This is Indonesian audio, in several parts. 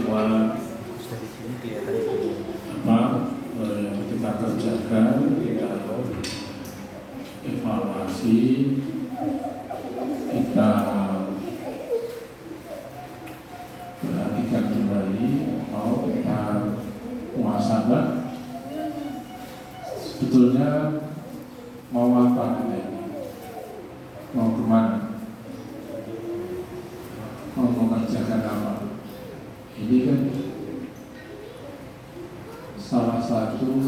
bahwa yang kita kerjakan kita evaluasi, kita perhatikan kembali, mau kita muhasabah sebetulnya mau apa kita ini, mau kemana, mau mengerjakan apa. Ini kan salah satu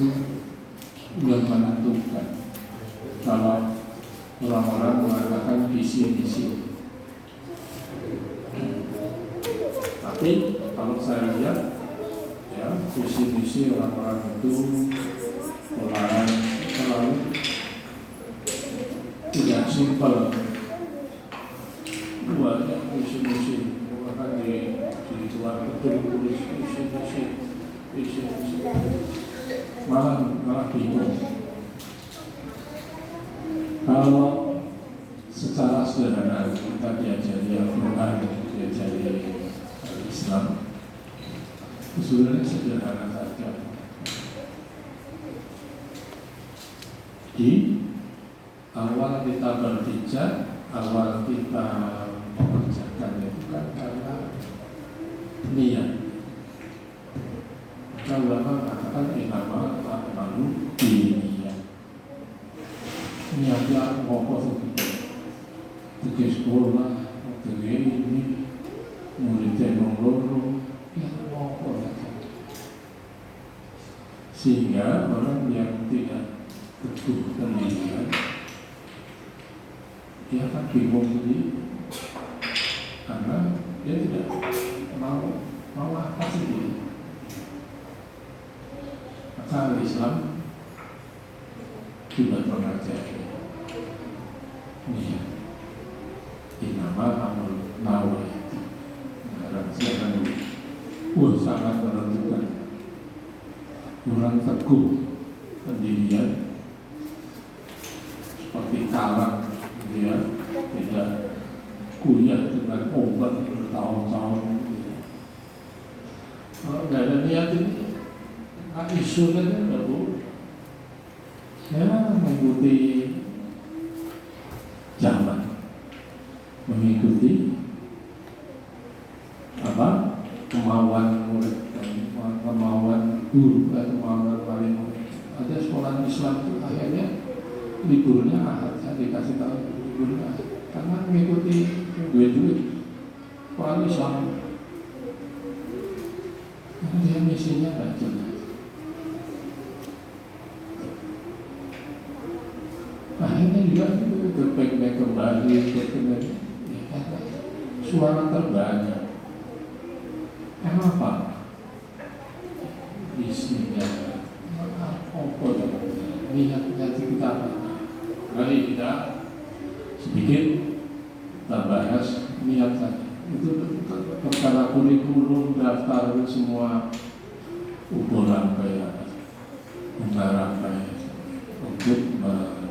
yang menentukan. Kalau orang-orang mengatakan visi-visi, tapi kalau saya lihat ya visi-visi orang-orang itu terlalu tidak simpel. Banyak visi-visi, bahkan di luar gedung tulis visi-visi, malah bingung. Kalau secara sederhana kita diajari Al-Quran, diajari Islam, sebenarnya sederhana saja. Di awal kita berpijak, awal kita mengerjakan itu kan karena niat. Kalau mengatakan inama malu di niat. Niatnya apa segitu? Pergi sekolah, pergi ini, muridnya nongkrong, ya apa saja. Sehingga orang yang tidak teguh pendidikan, dia akan bingung sendiri, karena dia tidak mau apa sendiri. Maka Islam juga mengajari niat. Inama amal nawaitu. Siapa dulu? Sangat menentukan. Orang teguh pendirian seperti karang, dia tidak kuliah dengan obat bertahun-tahun. Kalau nggak ada niat ini, isu kan nggak boleh. Ya mengikuti zaman, mengikuti kemauan murid dan kemauan guru dan kemauan wali murid. Ada sekolah Islam itu akhirnya liburnya Ahad, saya dikasih tahu liburnya Ahad karena mengikuti duit sekolah Islam. Karena dia misinya nggak jelas. Akhirnya juga itu berpeng-peng kembali, suara terbanyak. Kenapa? Isinya apa niatnya kita apa? Mari kita sedikit kita bahas niat saja. Itu perkara kurikulum, daftar itu semua ukuran kayak anggaran kayak untuk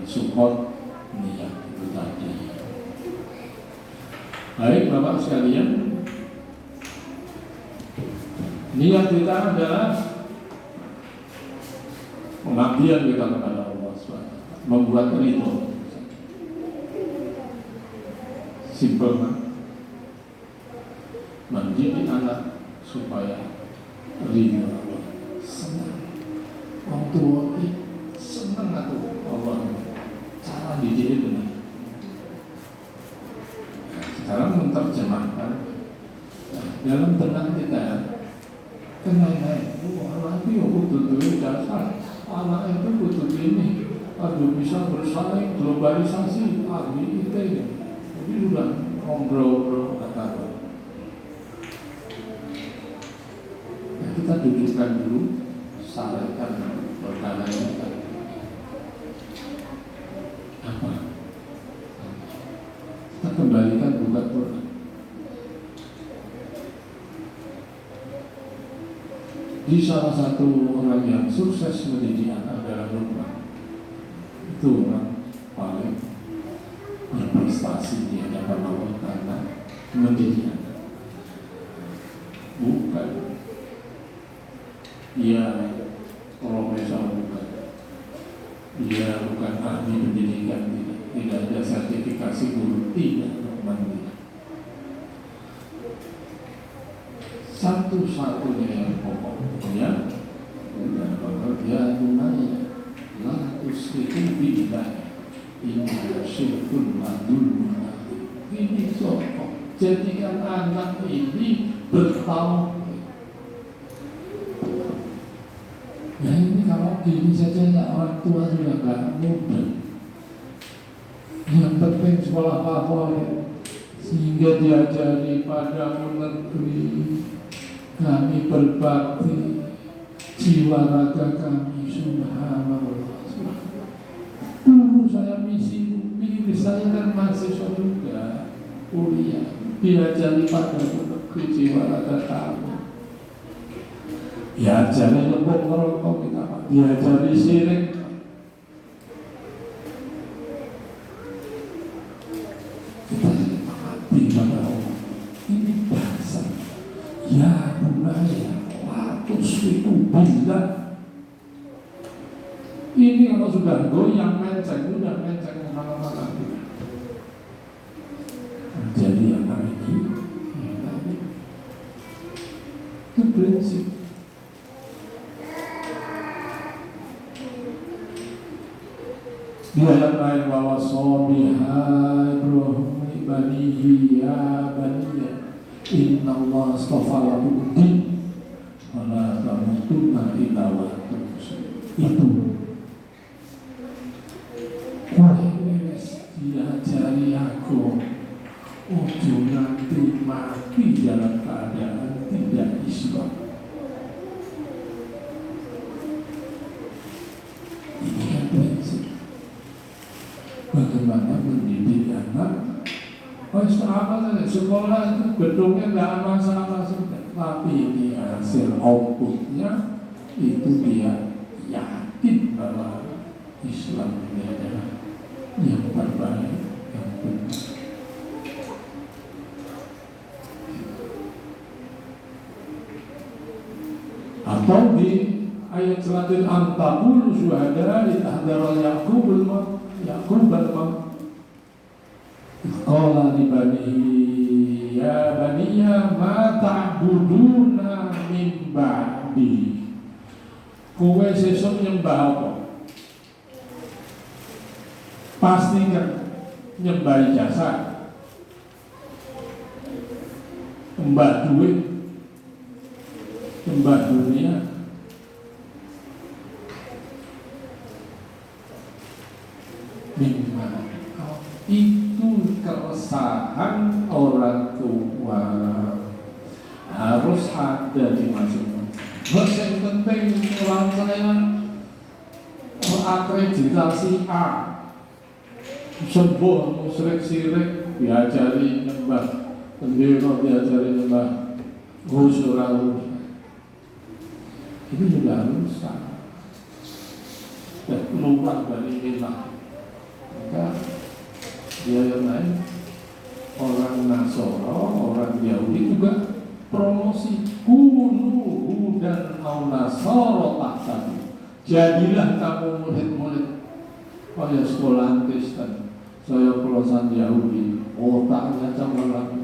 support niat itu tadi. Baik Bapak sekalian, niat kita adalah pengabdian kita kepada Allah SWT, membuat ridho. Simpel kan? Mendidik anak supaya ridho Allah, senang. Orang tua senang atau Allah cara dididik benar. Sekarang menerjemahkan dalam benak kita, kenai anak itu butuh duit dasar, anak itu butuh ini, aduh bisa bersaing globalisasi, itu. Jadi sudah ngobrol kata. Kita dudukkan dulu, sarankan perkara ini apa? Kita kembalikan buka Quran. Di salah satu orang yang sukses mendidik anak dalam rumah, itu orang paling berprestasi di hadapan Allah karena mendidik anak. Bukan Dia profesor bukan, dia bukan ahli pendidikan, tidak ada sertifikasi guru, tidak teman. Satu-satunya yang pokoknya bahwa dia tunai la tusriku billah inna syirkun ladul. Ini contoh, jadikan anak ini bertauhid. Ya ini kalau gini saja ya orang tua juga gak mudah. Yang penting sekolah favorit, sehingga diajari pada negeri. Kami berbakti, jiwa raga kami subhanallah. Dulu saya misi bukti, saya kan mahasiswa juga, kuliah, diajari pada negeri jiwa raga kami. Diajari lembut merokok kita, diajari syirik. Kita mati pada Allah. Ini bahasa. Ya bunaya, latus itu bila. Ini kalau sudah goyang menceng, udah menceng kemana-mana. Jadi anak ini, itu prinsip. Di ayat lain bahwa sobihai Ibrahim ibadihi ya baniya inna Allah astafa lakum din wala tamutunna illa wa antum muslimun. Itu wes diajari aku ojo nanti mati dalam keadaan tidak Islam. Ini kan prinsip bagaimana mendidik anak. Oh, apa saja sekolah itu gedungnya nggak masalah sudah, tapi ini hasil outputnya itu dia yakin bahwa Islam ini adalah yang terbaik, yang benar. Atau di ayat selanjutnya antabul syuhada di tahdara Yaqub al-Maut qala li banihi ya baniya ma ta'buduna min ba'di. Kowe sesuk nyembah apa? Pasti kan nyembah jasa, nyembah duit, nyembah dunia. Itu keresahan orang tua harus ada di masing-masing. Yang penting orang saya akreditasi A, sembuh musyrik sirik diajari nyembah pendeta, diajari nyembah Ghusurahu. Itu juga rusak dan keluar dari milah. Maka dia yang lain orang Nasoro, orang Yahudi juga promosi kunu dan au Nasoro tahtabi. Jadilah kamu murid-murid saya sekolah Kristen, saya pelosok Yahudi, otaknya sama lagi.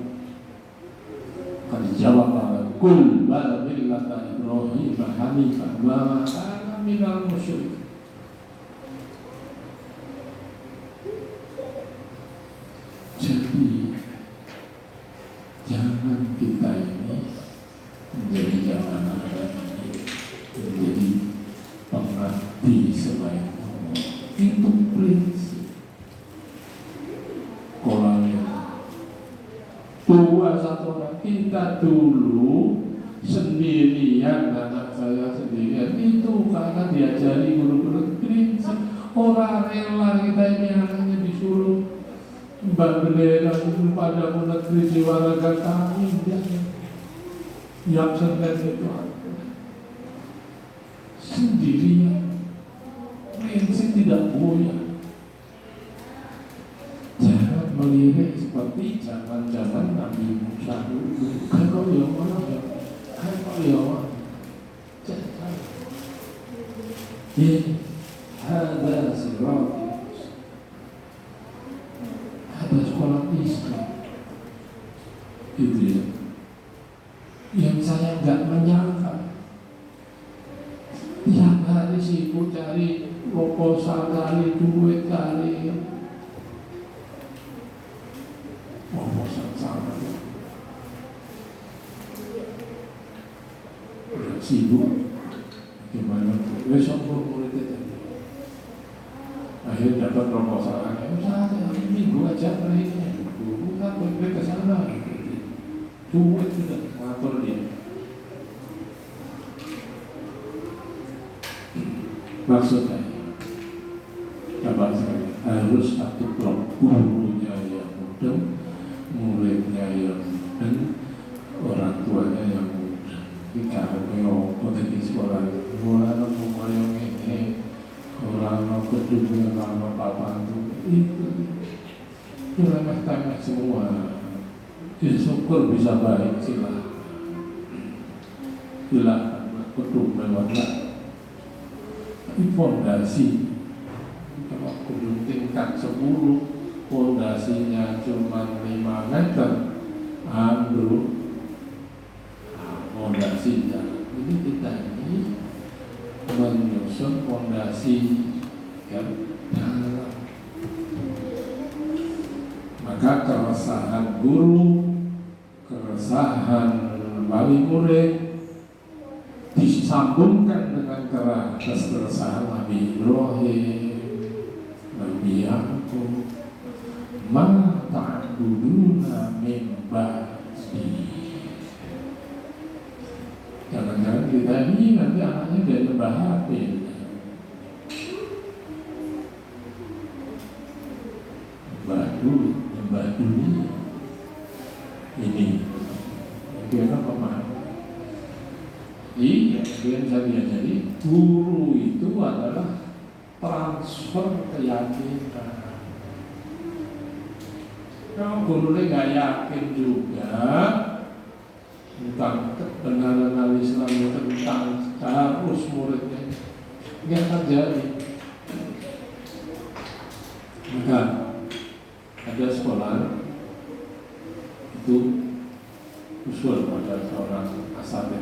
Kan dijawab oleh kul bal millata Ibrahim hanifan wa ma kana minal musyrikin. Jadi jangan kita ini menjadi jangan ini menjadi pengerti selain Allah. Itu prinsip. Kolanya tua satu orang kita dulu sendirian, anak saya sendirian itu karena diajari guru-guru prinsip. Orang rela kita ini anaknya disuruh Mbak bendera itu pada negeri jiwa raga kami yang sedang itu sendirian, prinsip tidak goyah. Jangan melirik seperti zaman-zaman Nabi Musa dulu. Kalau yang mana ya, kalau yang mana, jangan. Itu ya. Yang saya nggak menyangka, tiap hari sibuk cari proposal, cari duit, cari proposal sama. Udah sibuk, gimana? Besok murid itu. Akhirnya dapat proposalnya, usaha minggu aja ini, bukan pergi ke sana. Duit sudah ngatur dia. Maksudnya, coba sekali harus satu blok, gurunya yang muda, muridnya yang muda, orang tuanya yang muda. Kita mau potensi sekolah, mulai mau yang ini, orang kedua orang apa itu remeh-temeh semua. Ya syukur bisa baik silakan. Silakan kedua lewat. Tapi fondasi kalau gedung tingkat 10 fondasinya cuma 5 meter ambruk. Fondasinya ini kita ini menyusun fondasi yang dalam. Maka keresahan guru, keresahan wali murid disambungkan dengan keresahan Nabi Ibrahim, Nabi Yakub, ma ta'buduna min ba'di. Jangan-jangan kita ini nanti anaknya dari Mbah Habib. Mbah Duli ini dia apa paham? Iya, dia saya jadi guru itu adalah transfer keyakinan. Kalau gurunya nggak yakin juga tentang kebenaran Islam, tentang harus muridnya nggak terjadi. Maka ada sekolah itu usul pada seorang asatid,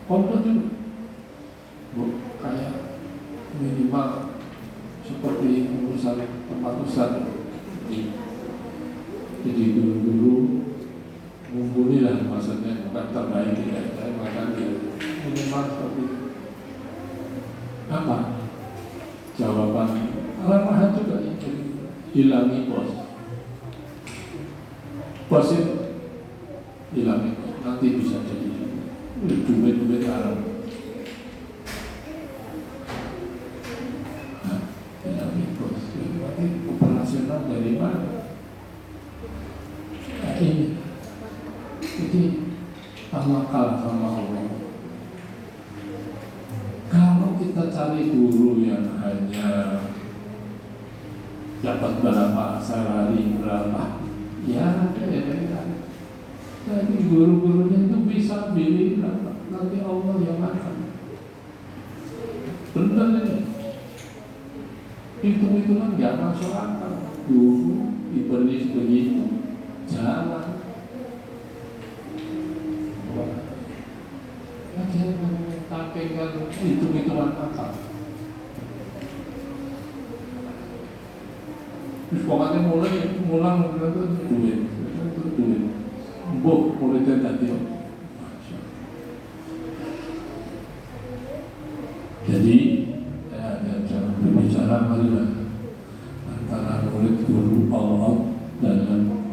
pondok juga, kayak minimal seperti urusan tempat usaha. Jadi dulu mumpuni lah, maksudnya bukan terbaik ya, saya mengatakan minimal seperti apa? Jawaban ramah juga itu hilangi bos itu hilangi bos, nanti bisa jadi duit haram. Nah, hilangi bos, nanti operasional dari mana? Nah, ini jadi tawakal sama Allah. Kalau kita cari guru yang hanya dapat berapa salari berapa, ya jadi guru-gurunya itu bisa bilang nanti Allah yang akan. Benar ini. Hitung-hitungan nggak masuk akal. Guru diberi begitu jalan. Akhirnya tampilkan hitung-hitungan akal. Terus pokoknya mulang duit. Mbok muridnya tadi. Jadi cara berbicara marilah antara murid guru Allah dalam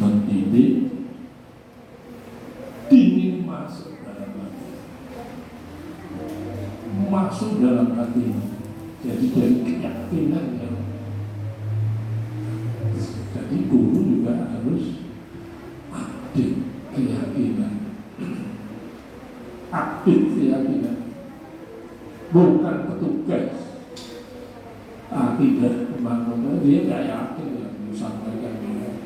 mendidik ingin masuk dalam hati, jadi dari keyakinan ya. Jadi guru juga harus aktif keyakinan, bukan petugas. Tidak kemana-mana dia nggak yakin yang disampaikan dia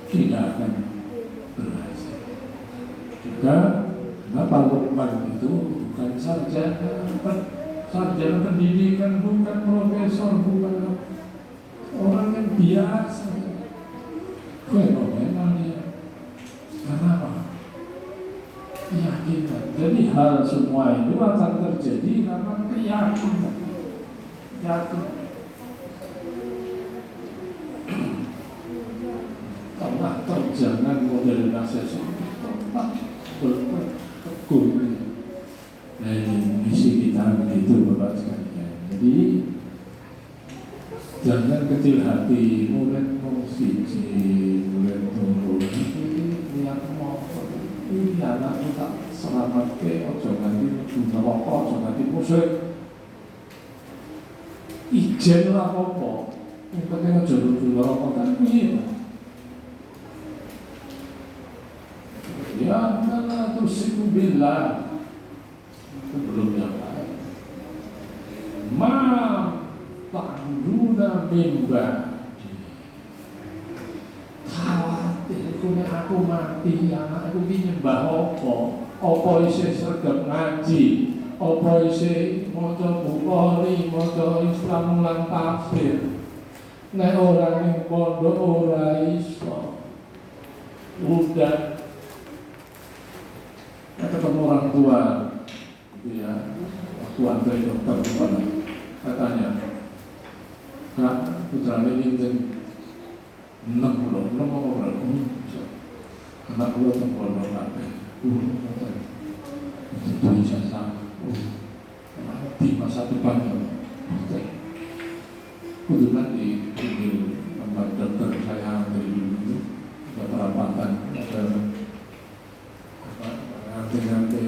tidak akan berhasil. Juga kenapa Luqman itu bukan sarjana pendidikan, bukan profesor, bukan orang yang biasa, fenomenal dia. perihal semua itu akan terjadi karena keyakinan. Yakin. Karena terjangan model nasional tempat bertekun. Nah ini misi kita begitu Bapak sekalian. Jadi jangan kecil hati, murid siji, murid turu. Niat mau, ini anak kita selamat ke, ojo nanti guna rokok, ojo nanti musik. Ijen lah apa? Yang penting ojo guna rokok kan iya. Ya mana tusiku bilang itu belum yang lain. Ma tanduna mimba khawatir aku mati anak aku nyembah apa isi sergap ngaji apa isi maca Bukhari maca Islam ulang tafsir nek ora ning pondok ora iso udah ketemu orang tua gitu ya waktu antar dokter kemana katanya Kak, putra ini kan 6 orang anak gue tempol apa itu ijazah di masa depan kebetulan di tempat dokter saya dari dulu ada perawatan ada nanti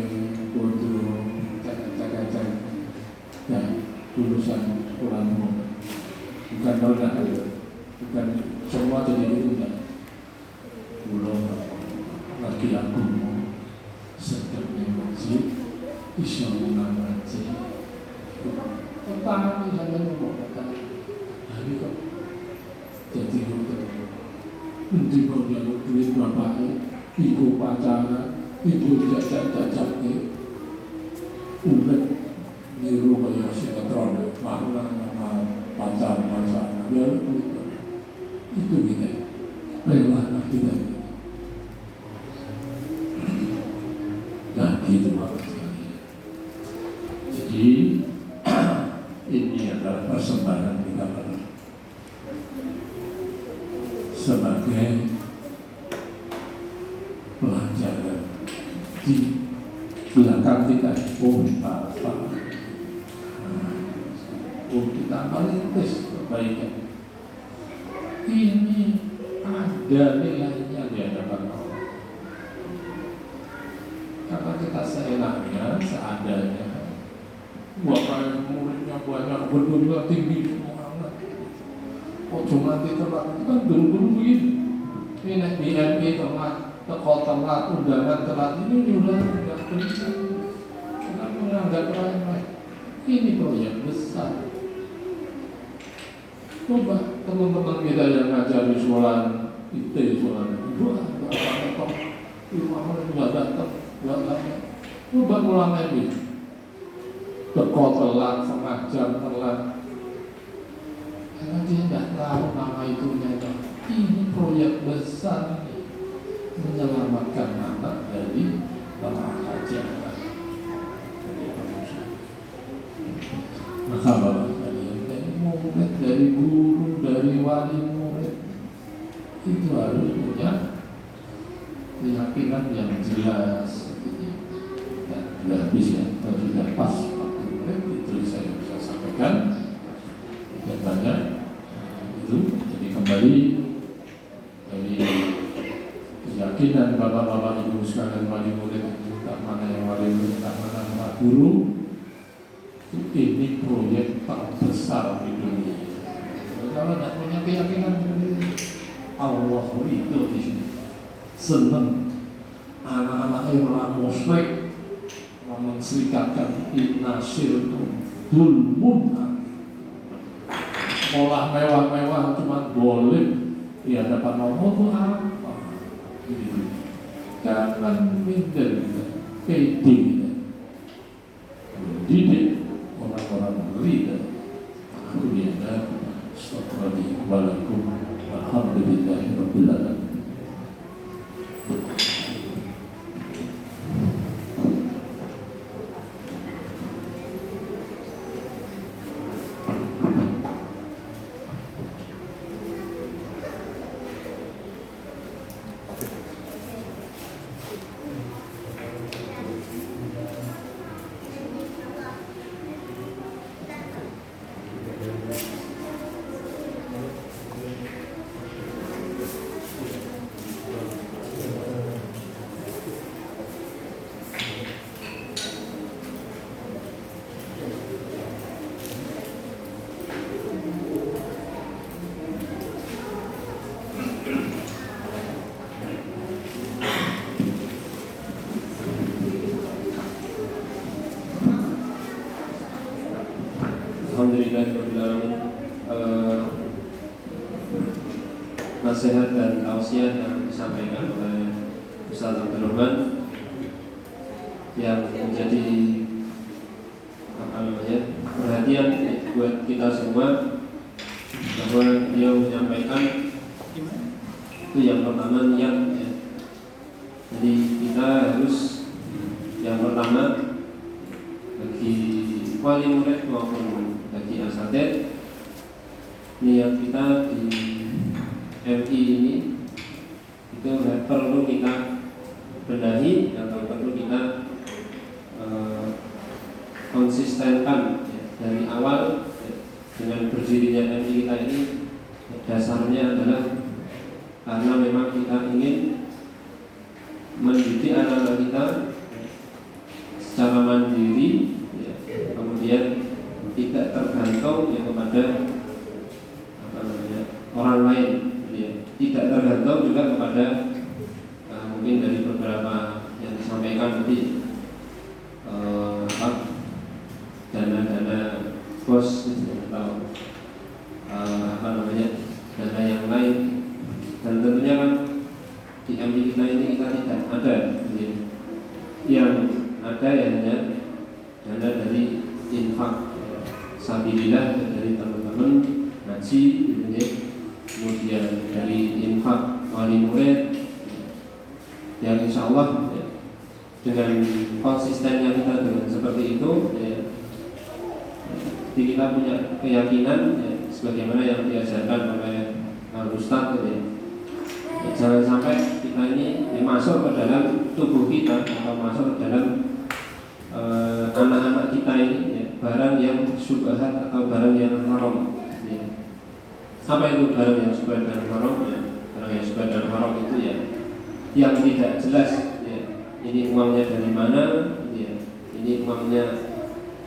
kudu cek ya lulusan sekolah umum bukan rendah bukan semua jadi itu enggak belum lagi aku sedang ngaji isya'ullah ngaji tentang misalnya membawakan hari kok jadi dokter nanti kalau dia duit bapaknya ibu pacaran ibu jajak-jajaknya udah niru kaya sinetron malah nama pacar-pacaran biar itu kita rela kita nah gitu Bapak sekalian. Jadi ini adalah persembahan kita sebagai pelajaran di belakang kita kita merintis kebaikan ini ada nilainya di hadapan Allah karena kita seenaknya seadanya buat muridnya banyak berdua tinggi semangat cuma nanti telat itu kan dulu begini ini BMI telat teko telat undangan telat ini udah nggak penting karena menganggap remeh ini proyek besar. Coba teman-teman kita yang ngajar di sekolah IT, sekolah itu apa-apa nggak datang, nggak datang. Coba ulang lagi, teko telat, setengah jam telat, karena dia nggak tahu nama itunya. Ini proyek besar ini menyelamatkan anak dari neraka jahat. Maka Bapak sekalian dari murid, dari guru, dari wali murid itu harus punya keyakinan yang jelas dan tidak habis ya, kalau sudah pas waktu murid itu saya bisa sampaikan dan banyak itu. Jadi kembali dari keyakinan bapak-bapak ibu sekalian wali murid, entah mana yang wali murid, entah mana guru, ini proyek terbesar di dunia. Kalau tidak punya keyakinan Allah itu di sini senang anak-anak yang musyrik menserikatkan inasir dulmun olah mewah-mewah cuma boleh di hadapan Allah itu apa? Jangan minder, pede, didik orang-orang murid. Kemudian astagfirullahaladzim alhamdulillahirabbil alamin. Alhamdulillahirobbilalamin. Nasihat dan tausiah yang disampaikan oleh Ustaz Abdul Rahman yang menjadi perhatian buat kita semua, bahwa dia menyampaikan itu yang pertama niat ya. Jadi kita harus yang pertama bagi wali murid maupun bagi asatidz, niat kita di MI ini itu perlu kita benahi atau perlu kita konsistenkan ya, dari awal ya, dengan berdirinya MI kita ini dasarnya adalah karena memang kita ingin mendidik anak-anak kita secara mandiri ya, kemudian tidak tergantung ya, kepada orang lain ya, tidak tergantung juga kepada mungkin dari beberapa yang disampaikan tadi dana-dana bos atau dana yang lain. Dan tentunya kan di MI kita ini kita tidak ada ya. Yang ada ya hanya dana dari infak sabilillah dari teman-teman ngaji ya. Kemudian dari infak wali murid yang insya Allah ya, dengan konsistennya kita dengan seperti itu ya, jadi kita punya keyakinan ya, sebagaimana yang diajarkan oleh Ustaz ya. Jangan sampai kita ini masuk ke dalam tubuh kita atau masuk ke dalam anak-anak kita ini ya, barang yang syubhat atau barang yang haram ya. Apa itu barang yang syubhat dan haram ya? Barang yang syubhat dan haram itu ya yang tidak jelas ya. Ini uangnya dari mana ya. Ini uangnya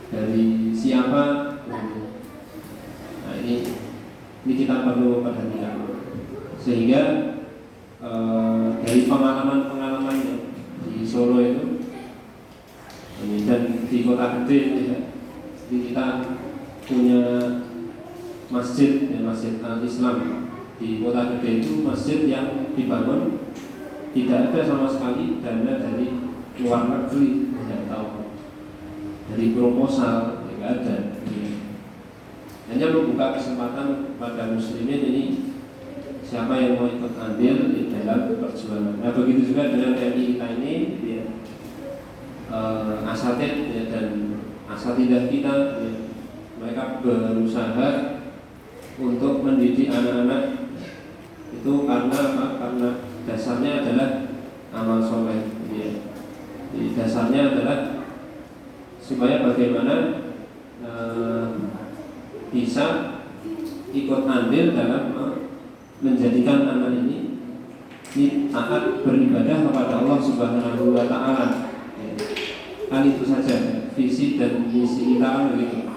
dari siapa ya. Nah ini kita perlu perhatikan sehingga dari pengalaman-pengalaman ya, di Solo itu dan di kota gede ya, jadi kita punya masjid ya, masjid Al-Islam di kota gede itu masjid yang dibangun tidak ada sama sekali dana dari luar negeri atau dari proposal tidak ada ya. Hanya membuka kesempatan pada muslimin ini siapa yang mau ikut andil di dalam perjuangan. Nah begitu juga dengan MI kita ini ya, asatidz ya, dan asatidzah kita ya, mereka berusaha untuk mendidik anak-anak itu karena apa? Karena dasarnya adalah amal soleh ya. Jadi dasarnya adalah supaya bagaimana bisa ikut andil dalam menjadikan anak ini taat beribadah kepada Allah Subhanahu wa Ta'ala. Kan itu saja visi dan misi kita kan begitu.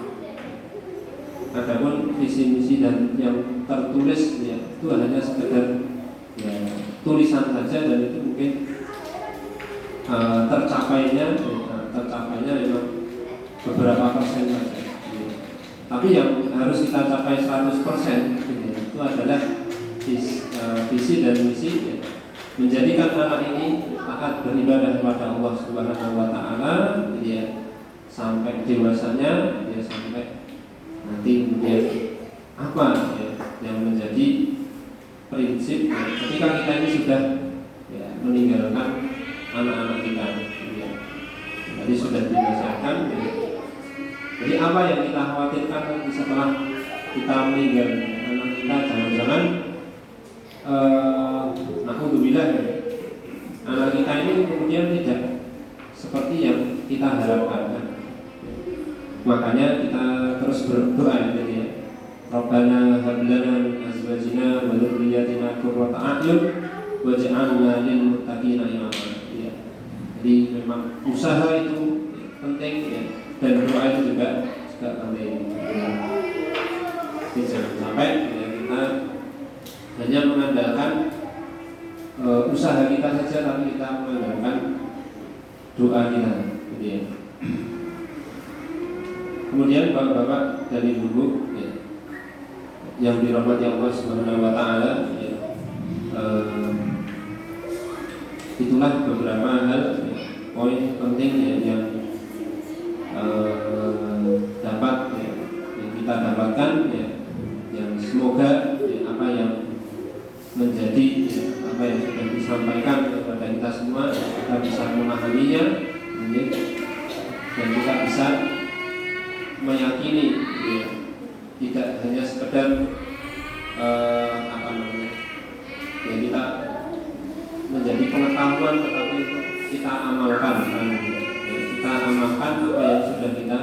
Adapun visi misi dan yang tertulis ya, itu hanya sekedar ya, tulisan saja dan itu mungkin tercapainya memang beberapa persen saja. Tapi yang harus kita capai 100% itu adalah visi dan misi ya, menjadikan anak ini taat beribadah kepada Allah Subhanahu wa Ta'ala ya, sampai dewasanya ya, sampai nanti kemudian apa ya, yang menjadi prinsip ya, ketika kita ini sudah ya, meninggalkan anak-anak kita ya. Jadi sudah dibesarkan ya. Jadi apa yang kita khawatirkan setelah kita meninggal anak kita, jangan-jangan naudzubillah ya, anak kita ini kemudian tidak seperti yang kita harapkan. Makanya kita terus berdoa jadi ya. Rabbana hab lana min azwajina wa dzurriyyatina qurrata a'yun waj'alna lil muttaqina imama. Ya. Jadi memang usaha itu penting ya, dan doa itu juga penting. Jadi jangan sampai ya, kita hanya mengandalkan usaha kita saja, tapi kita mengandalkan doa kita, gitu ya. Kemudian bapak-bapak dan ibu-ibu ya, yang dirahmati Allah Subhanahu wa taala ya, itulah beberapa hal ya, poin penting ya, yang dapat ya, yang kita dapatkan ya, yang semoga ya, apa yang menjadi ya, apa yang sudah disampaikan kepada kita semua kita bisa memahaminya ya, dan kita bisa meyakini ya, tidak hanya sekedar apa namanya ya, kita menjadi pengetahuan tetapi kita amalkan ya, kita amalkan apa yang sudah kita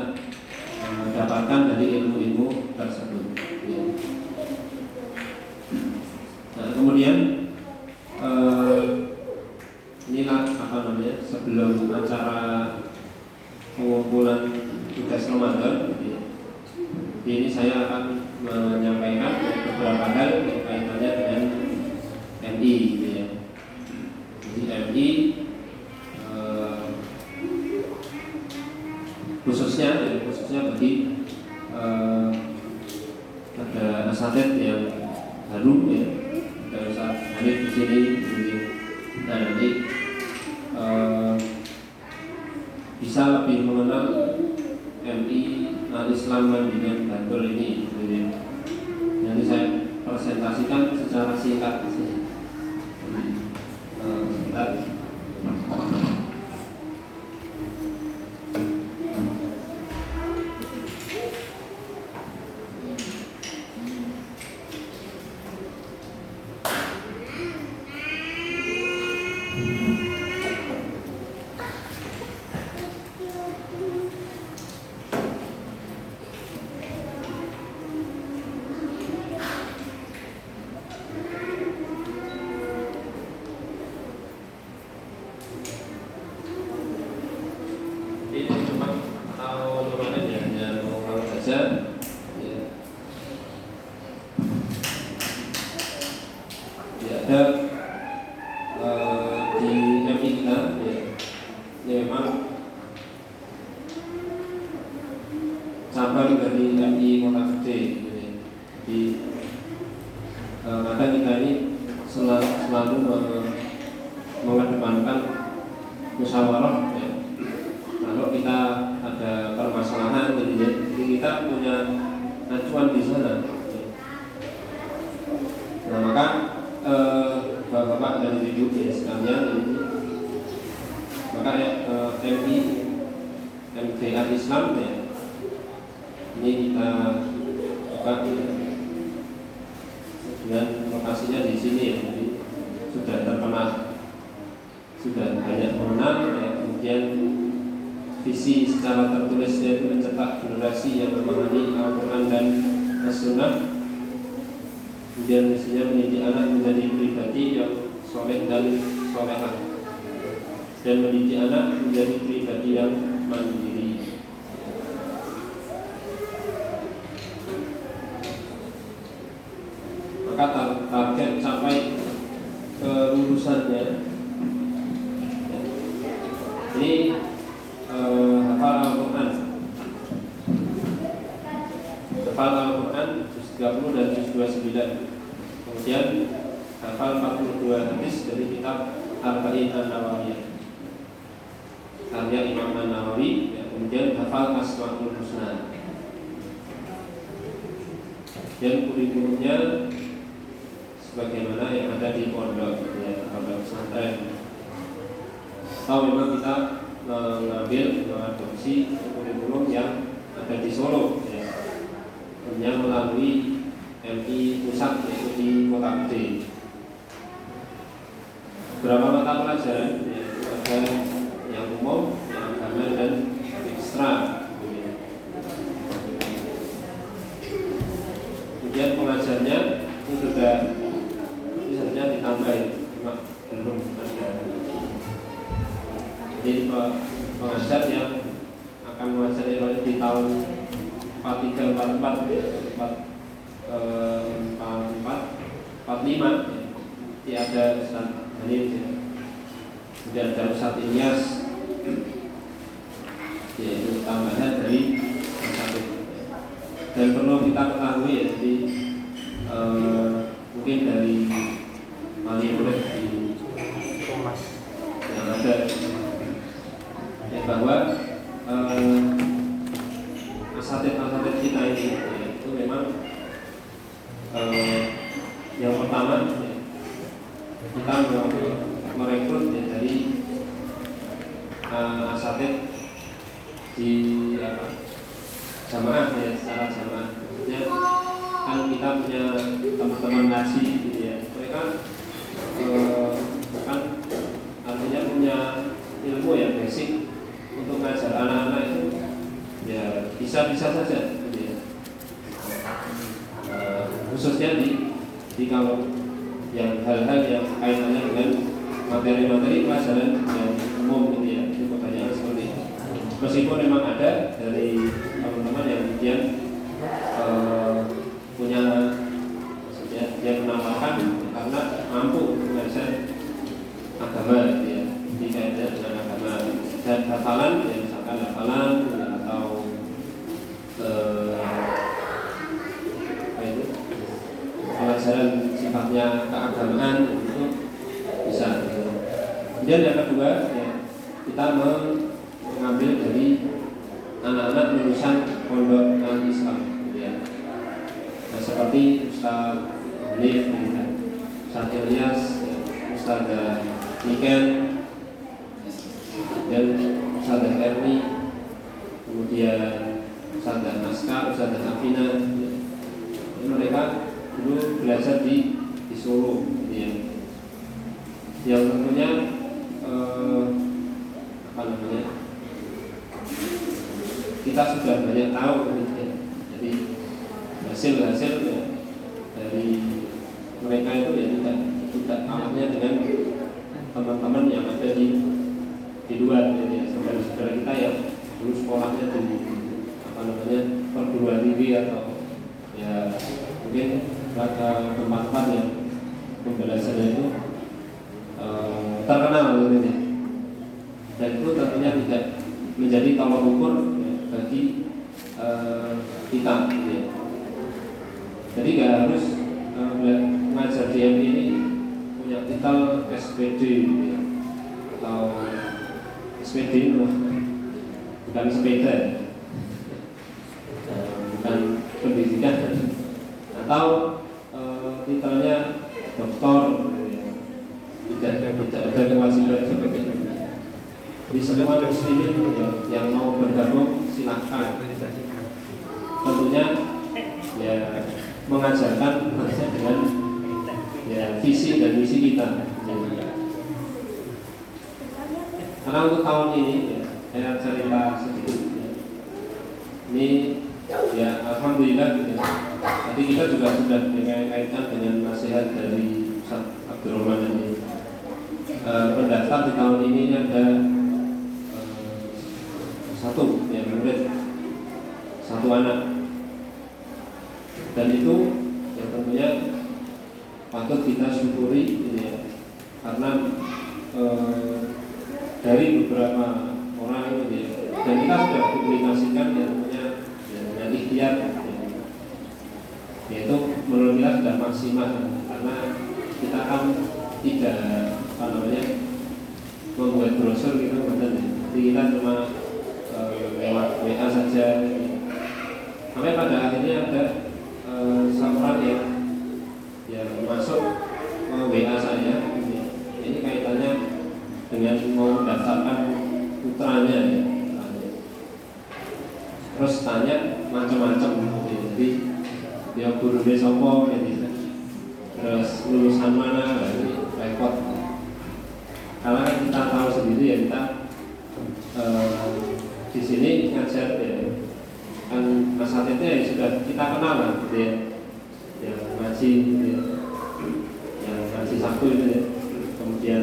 dapatkan dari ilmu-ilmu tersebut ya. Nah, kemudian inilah apa namanya sebelum acara pengumpulan tugas Ramadan ya, ini saya akan menyampaikan beberapa hal yang kaitannya dengan MI ya. Jadi MI khususnya bagi ada asatid yang baru ya, ada Ustaz Hanif di sini. Nah, nanti bisa lebih mengenal MI Al-Islam dengan Bantul ini. Nanti saya presentasikan secara singkat. Sebentar. Mengedepankan musyawarah ya. Kalau kita ada permasalahan jadi kita punya acuan di sana ya. Nah maka bapak-bapak dan ibu ya sekalian ini, maka MI Al-Islam ya, ini kita buka ya, dengan lokasinya di sini ya, jadi sudah terkenal, sudah banyak mengenal ya. Kemudian visi secara tertulis yaitu mencetak generasi yang memahami Al-Quran dan As-Sunnah. Kemudian misinya mendidik anak menjadi pribadi yang soleh dan solehah, dan mendidik anak menjadi pribadi yang mandiri. Maka target capai kelulusannya ini hafal Al-Quran, juz 30 dan juz 29. Kemudian hafal 42 hadis dari kitab Arba'in An-Nawawiyah karya Imam An-Nawawi ya. Kemudian hafal Asmaul Husna. Dan kurikulumnya sebagaimana yang ada di pondok ya, pondok pesantren. Atau memang kita mengadopsi kurikulum yang ada di Solo ya, yang melalui MI pusat yaitu di Kota Gede. Beberapa mata pelajaran ya, ada yang umum, yang agama dan ekstra ya. Kemudian pengajarnya itu sudah misalnya ditambahin, cuma belum ada. Jadi pengajar yang akan mengajar di tahun 43, 44, 45 ya, ada Ustaz Hanif ya. Kemudian ada Ustaz Ilyas, yaitu tambahan dari Ustaz Dan perlu kita ketahui ya, jadi mungkin dari wali murid di yang ada ya, bahwa asatid kita ini ya, itu memang yang pertama ya, kita merekrut ya, dari asatid di jamaah ya, secara jamaah. Maksudnya kan kita punya teman-teman ngaji gitu ya, mereka kan artinya punya ilmu ya, basic untuk ngajar anak-anak itu ya bisa-bisa saja gitu ya. Khususnya di kalau yang hal-hal yang kaitannya dengan materi-materi pelajaran yang umum gitu ya, itu kebanyakan seperti itu. Meskipun memang ada dari teman-teman yang kemudian punya, maksudnya dia menambahkan karena mampu mengajar agama gitu ya, dikaitkan dengan agama dan hafalan ya, misalkan hafalan ya, atau pelajaran sifatnya keagamaan itu bisa. Kemudian yang kedua ya, kita mengambil dari anak-anak lulusan pondok Islam gitu ya. Nah, seperti Ustaz Alif, Ustaz Ilyas, Ustaz Niken, dan Ustaz Erni, kemudian Ustaz Naska, Ustaz Afina ya. Mereka dulu belajar di Solo gitu ya. Yang tentunya apa namanya, kita sudah banyak tahu gitu ya. Jadi hasil-hasil ya, dari mereka itu ya tidak kalah dengan teman-teman yang ada di luar gitu ya. Saudara-saudara kita yang dulu sekolahnya di apa namanya, perguruan tinggi atau ya mungkin tempat-tempat yang pembelajarannya itu terkenal gitu ya. Dan itu tentunya tidak menjadi tolak ukur ya, bagi kita gitu ya. Jadi nggak harus mengajar di MI ini punya titel SPD gitu ya, atau SPD itu bukan sepeda, bukan pendidikan, atau titelnya doktor gitu ya. Tidak ada kewajiban seperti itu. Di semua muslimin ya, yang mau bergabung silahkan. Tentunya ya mengajarkan dengan ya visi dan misi kita. Karena untuk tahun ini ya, saya cerita sedikit ya. Ini ya alhamdulillah gitu. Tadi kita juga sudah dikaitkan dengan nasihat dari Ustaz Abdurrahman ini. Pendaftar di tahun ini ada satu ya, murid, satu anak, dan itu ya tentunya patut kita syukuri gitu ya. Karena dari beberapa orang itu ya, dan kita sudah publikasikan ya, tentunya ya, dengan ikhtiar ya, yaitu menurut kita sudah maksimal, karena kita kan tidak apa namanya membuat brosur gitu, jadi kita cuma lewat WA saja. Sampai pada akhirnya ada seorang yang masuk WA saya, ini kaitannya dengan mau mendaftarkan putranya ya. Terus tanya macam-macam, jadi dia guru besopo gitu. Terus lulusan mana, repot. Karena kita tahu sendiri ya, kita di sini ngajar ya, kan asatidnya ya sudah kita kenal lah gitu ya, yang ngaji gitu ya, yang ngaji Sabtu itu ya, kemudian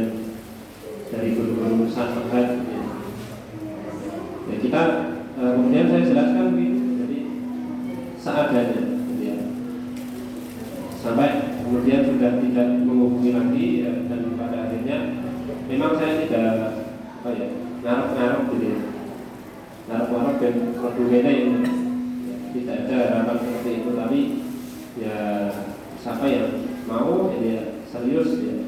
dari guru-guru Sanad gitu ya. Ya kita kemudian saya jelaskan gitu, jadi seadanya gitu ya. Sampai kemudian sudah tidak menghubungi lagi ya, dan pada akhirnya memang saya tidak apa ya, ngarep-ngarep gitu ya, ngarep-ngarep dan produknya ini tidak ada harapan seperti itu, tapi ya siapa yang mau ya serius ya,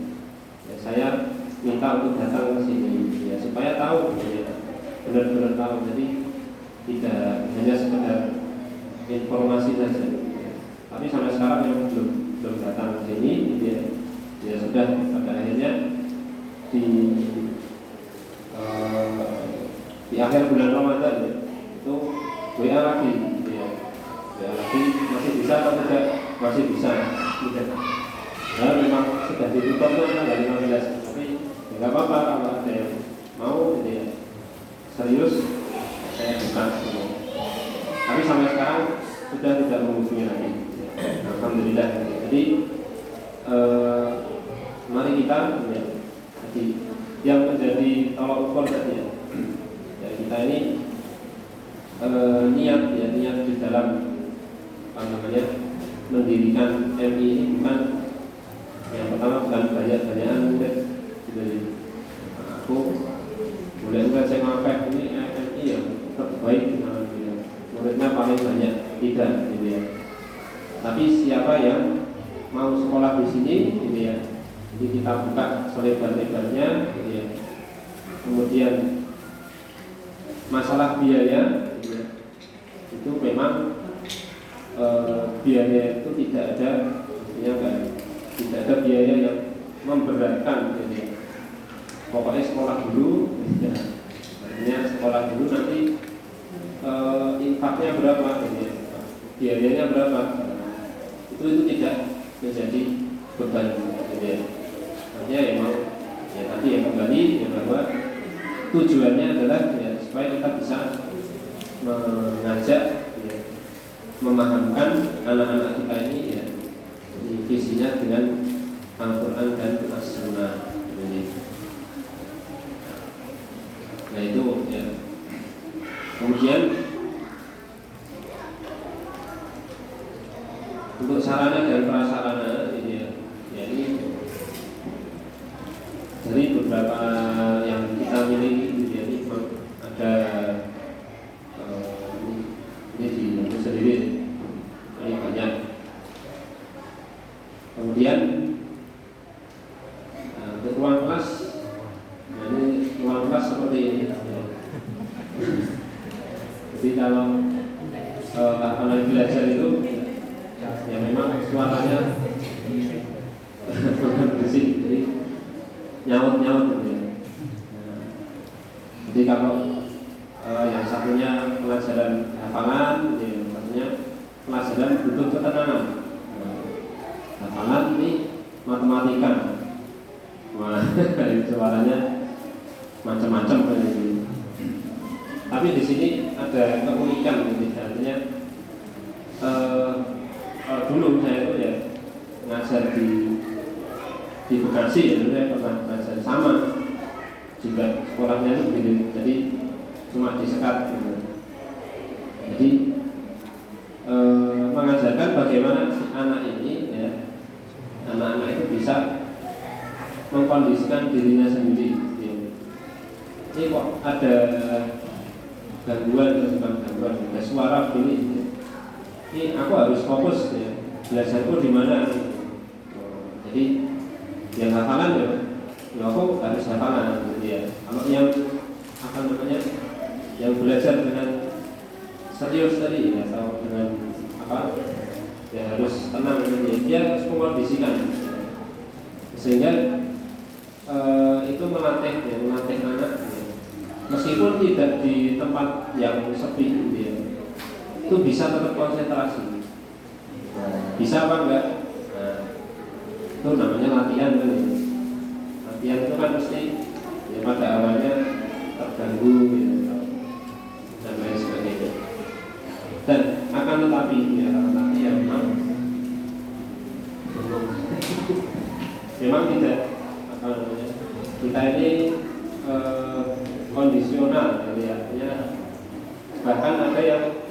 saya minta untuk datang ke sini ya supaya tahu ya, benar-benar tahu, jadi tidak hanya sekedar informasi saja ya. Tapi sampai sekarang yang belum datang ke sini ya sudah pada akhirnya di akhir bulan Ramadan ya, itu WA lagi ya. WA lagi masih bisa atau tidak, masih bisa tidak. Nah, memang sudah ditutup tanggal 15, tapi nggak apa-apa kalau ada yang mau ya, serius saya buka ya. Tapi sampai sekarang sudah tidak menghubungi lagi ya. Alhamdulillah. Jadi mari kita ya, jadi yang menjadi tolak ukur tadi ya, kita ini niat di dalam mendirikan MI ini bukan yang pertama, bukan banyak-banyakan murid. Jadi aku mulai saya ngapek ini MI yang terbaik muridnya paling banyak, tidak gitu ya. Tapi siapa yang mau sekolah di sini gitu ya, jadi kita buka selebar-lebarnya gitu ya. Kemudian masalah biaya gitu ya, itu memang biaya itu tidak ada, tidak ada biaya yang memberatkan gitu ya. Pokoknya sekolah dulu gitu ya. Artinya sekolah dulu, nanti infaknya berapa gitu ya, biayanya berapa, itu tidak menjadi beban gitu ya. Artinya emang ya tadi yang kembali ya, bahwa tujuannya adalah ya, supaya kita bisa mengajak ya, memahamkan anak-anak kita ini ya, visinya dengan Al-Quran dan As-Sunnah. Nah itu ya. Kemudian untuk sarana dan prasarana ini ya, ini dari beberapa yang kita miliki ini ada ini di Indonesia sendiri ini banyak. Kemudian untuk ruang kelas, nah ini ruang kelas seperti ini. Jadi kalau belajar itu ya memang suaranya berisik, jadi nyaut-nyaut gitu ya. Jadi kalau yang satunya pelajaran hafalan, ya, maksudnya pelajaran butuh ketenangan. Hafalan ini matematika, wah suaranya macam-macam gitu. Tapi di sini ada keunikan, gitu. Artinya dulu saya itu ya ngajar di Bekasi ya, dulu saya pernah ngajar sama juga sekolahnya itu begini, jadi cuma disekat gitu. Jadi mengajarkan bagaimana si anak ini ya, anak-anak itu bisa mengkondisikan dirinya sendiri ya. Ini kok ada gangguan, ada suara begini ya. Ini aku harus fokus ya, belajarku di mana. Jadi yang hafalan ya, aku harus hafalan gitu ya. Kalau yang yang belajar dengan serius tadi ya, atau dengan ya harus tenang gitu ya. Dia harus mengkondisikan sehingga itu melatih anak ya. Meskipun tidak di tempat yang sepi gitu ya, itu bisa tetap konsentrasi. Bisa apa enggak? Nah, itu namanya latihan kan ya. Latihan itu kan mesti ya, pada awalnya terganggu gitu, dan lain sebagainya. Dan akan tetapi ya, memang tidak kita ini kondisional ya, artinya bahkan ada yang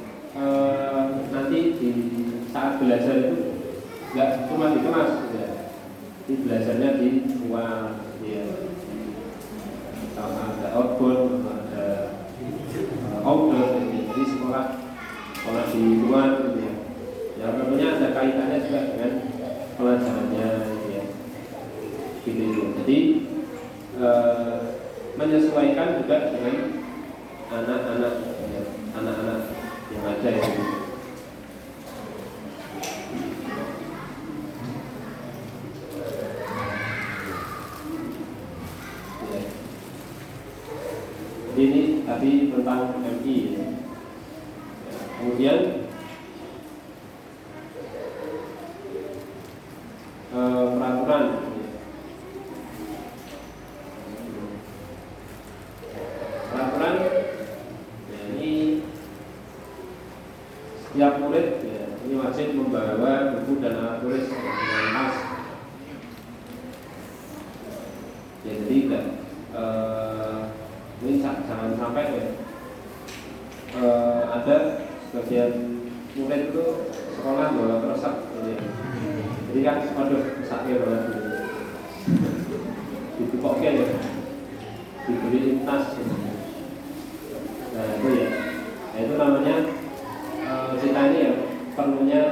nanti di saat belajar itu nggak cuma di kelas ya, di belajarnya di luar ya, ada outbound, ada outdoor, di sekolah sekolah di luar gitu ya. Ya tentunya ada kaitannya juga dengan pelajarannya gitu ya. Gitu. Jadi menyesuaikan juga dengan anak-anak ya, anak-anak yang ada ya. Ini tadi tentang MI ya. Kemudian peraturan ya, ini setiap murid ya, ini wajib membawa buku dan alat tulis dengan tas ya. Jadi ini jangan sampai ya, ada sebagian murid itu sekolah bawa kerusak ya. Jadi kan waduh sakit banget dibukoknya ya, dibeli tas ya. Nah itu ya, nah, itu namanya kita ini ya perlunya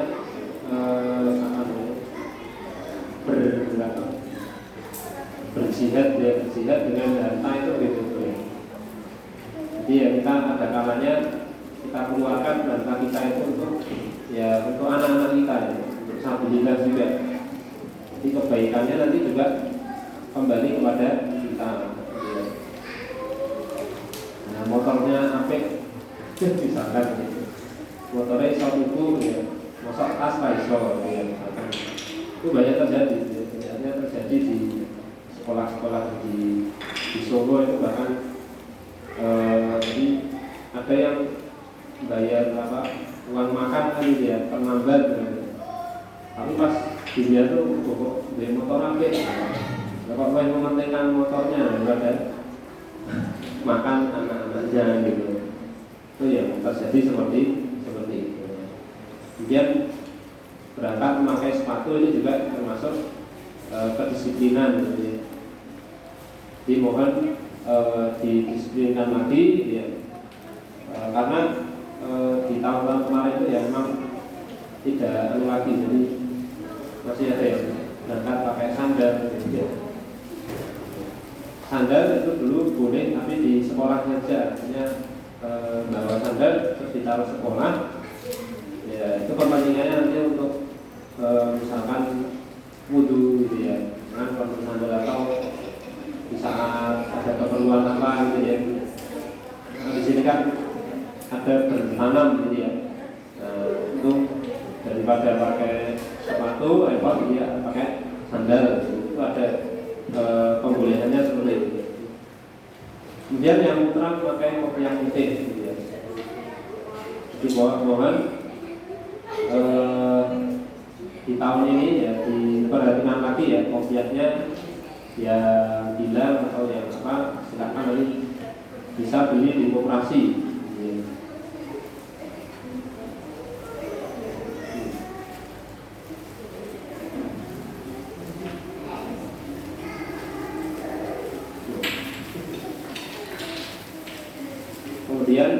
berjihad ya, berjihad dengan harta itu gitu ya. Jadi ya kita ada kalanya kita keluarkan harta kita itu untuk ya untuk anak-anak kita ya, untuk sabilillah juga. Jadi kebaikannya nanti juga kembali kepada kita ya. Nah motornya apik misalkan gitu. Motornya iso tuku ya, mosok tas lah iso ya, misalkan. Itu banyak terjadi ya, terjadi di sekolah-sekolah di Solo itu bahkan jadi ada yang bayar uang makan kan ya penambah gitu. Tapi pas dia tuh kok beli motor apik, kok yang mementingkan motornya daripada makan anak-anaknya gitu. Itu ya terjadi seperti itu. Kemudian berangkat memakai sepatu ini juga termasuk kedisiplinan gitu ya. Dimohon didisiplinkan lagi ya. Karena di tahun-tahun kemarin itu ya memang tidak lagi, jadi masih ada yang berangkat pakai sandal gitu ya. Sandal itu dulu boleh tapi di sekolah saja, artinya bawa sandal terus ditaruh sekolah ya, itu kepentingannya nanti untuk misalkan wudu gitu ya, kan kalau sandal atau di saat ada keperluan apa gitu ya. Nah, di sini kan ada bertanam gitu ya. Nah, untuk daripada pakai sepatu repot dia pakai sandal, itu ada pembolehannya seperti itu. Kemudian yang putra pakai kopiah putih gitu ya. Jadi mohon di tahun ini ya diperhatikan lagi ya, kopiahnya ya bilang atau yang apa silakan nanti bisa beli di koperasi ya. Kemudian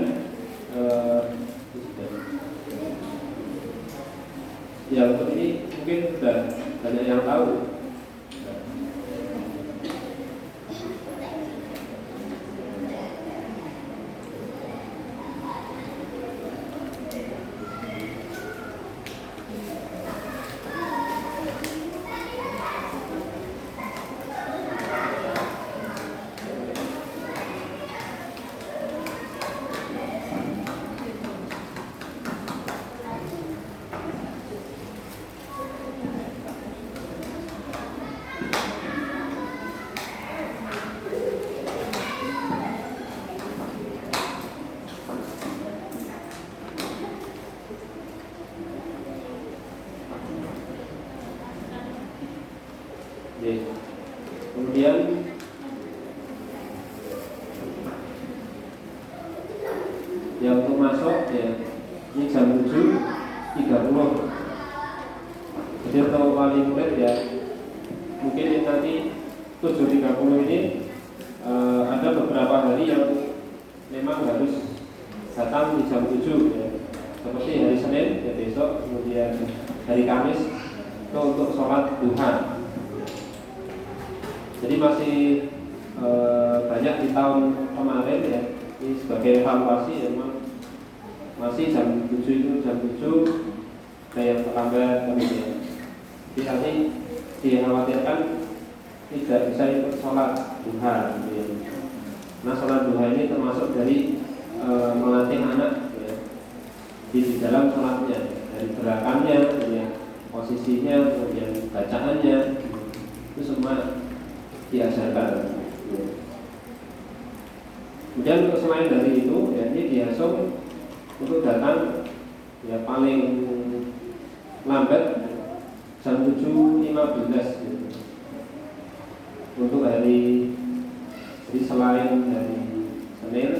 ya untuk ini mungkin sudah banyak yang tahu. Kemudian ya untuk masuk ya ini jam 7.30. Jadi untuk wali murid ya mungkin nanti 7.30 ini ada beberapa hari yang memang harus datang di jam 7 ya. seperti hari Senin ya besok, kemudian hari Kamis itu untuk sholat duha. Jadi masih banyak di tahun kemarin ya, ini sebagai evaluasi ya, memang masih jam 7 itu jam 7 kayak terlambat kemudian. Jadi nanti dikhawatirkan tidak bisa ikut sholat duha gitu ya. Nah sholat duha ini termasuk dari melatih anak ya, di dalam sholatnya, dari gerakannya ya, posisinya, kemudian bacaannya, itu semua diajarkan. Kemudian untuk selain dari itu, ya ini diasuh untuk datang ya paling lambat jam 7.15 gitu. Untuk hari, jadi selain dari Senin,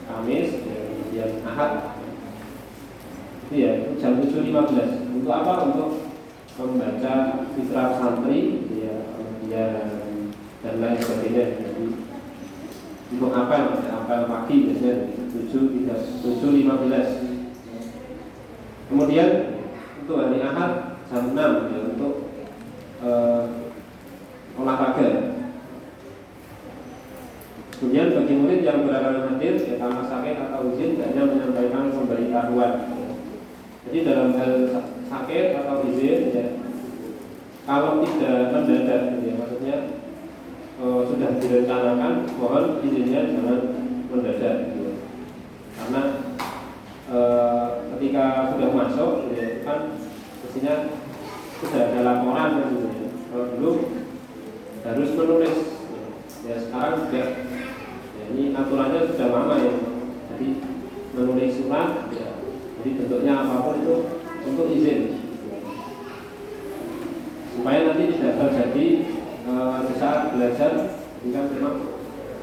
Kamis, kemudian Ahad, itu ya itu jam 7.15. Untuk apa? Untuk membaca fitrah santri, ya, dan lain sebagainya. Jadi untuk apel pagi biasanya 7.15. Kemudian untuk hari Ahad jam 6 ya, untuk olahraga. Kemudian bagi murid yang berhalangan hadir ya, karena sakit atau izin hanya menyampaikan pemberitahuan. Jadi dalam hal sakit atau izin ya, kalau tidak mendadak ya, maksudnya sudah direncanakan, mohon izinnya jangan mendadak gitu. Karena ketika sudah masuk ya, kan mestinya sudah ada laporan gitu ya. Kalau dulu harus menulis ya, sekarang sudah ya, ini aturannya sudah lama ya. Jadi menulis surat ya, jadi bentuknya apapun itu untuk izin supaya nanti tidak terjadi di saat belajar hingga memang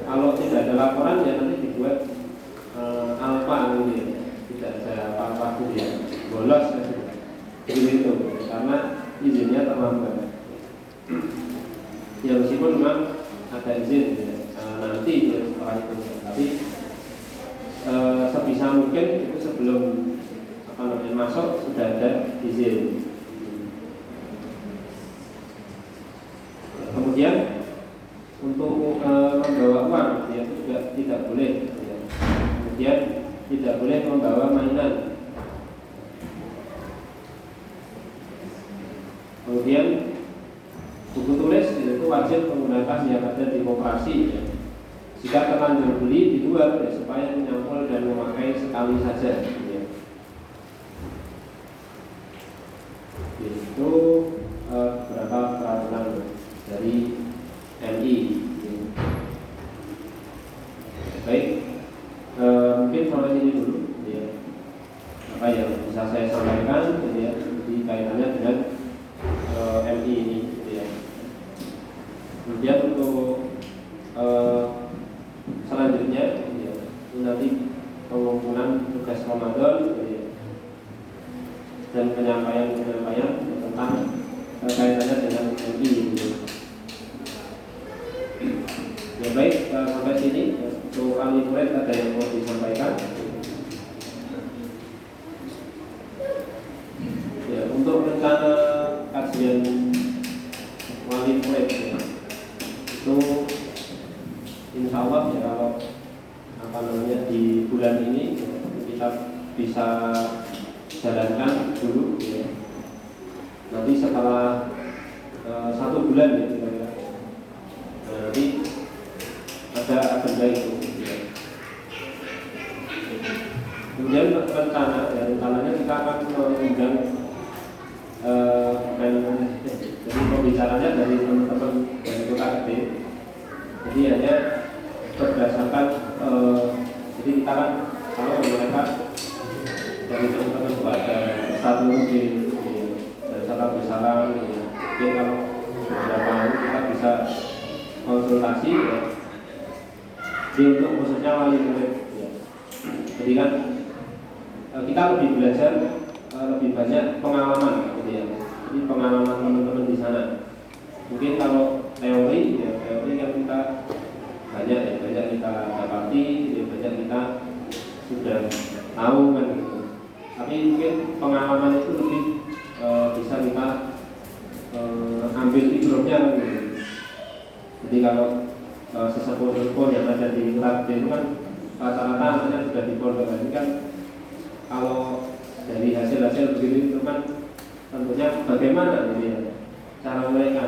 kalau tidak ada laporan ya nanti dibuat alfa gitu ya, tidak ada apa-apa gitu ya, bolos seperti itu karena izinnya terlambat. Ya meskipun memang ada izin ya, nanti ya, setelah itu, tapi sebisa mungkin itu sebelum masuk sudah ada izin. Kemudian untuk membawa uang ya, itu juga tidak boleh ya. Kemudian tidak boleh membawa mainan. Kemudian buku tulis itu wajib menggunakan yang ada di koperasi ya. Jika terlanjur beli dijual ya, supaya menyampul dan memakai sekali saja ya. Itu beberapa peraturan dari MI. Baik, mungkin sampai sini dulu ya. Apa yang bisa saya sampaikan ya, di kaitannya dengan MI ini ya. Kemudian untuk selanjutnya ya, nanti pengumpulan tugas Ramadan ya, dan penyampaian tentang kaitannya dengan MI ya. Ya baik, sampai sini untuk ahli murid ada yang mau disampaikan. Ya, untuk rencana kajian wali murid ya, itu insya Allah ya kalau di bulan ini ya, kita bisa jalankan dulu ya. Nanti setelah 1 bulan ya kira-kira, nanti ada agenda itu ya. Kemudian rencananya kita akan mengundang jadi pembicaranya dari teman-teman dari Kota Gede. Jadi hanya berdasarkan jadi kita kan kalau mereka dari teman-teman itu ada satu di dan salah bersalah ya. Jadi kalau beberapa hari kita bisa konsultasi ya. Jadi untuk khususnya wali murid ya. Jadi kan kita lebih belajar lebih banyak pengalaman gitu ya. Jadi pengalaman teman-teman di sana. Mungkin kalau teori ya, teori yang kita banyak kita dapati, ya, banyak kita sudah tahu kan gitu. tapi mungkin pengalaman itu lebih bisa kita ambil ibrahnya gitu. Jadi kalau sesepuh-sesepuh yang ada di Kelat itu kan rata-rata anaknya sudah di pondok. Ini kan kalau dari hasil-hasil begitu itu kan tentunya bagaimana ini ya, cara mereka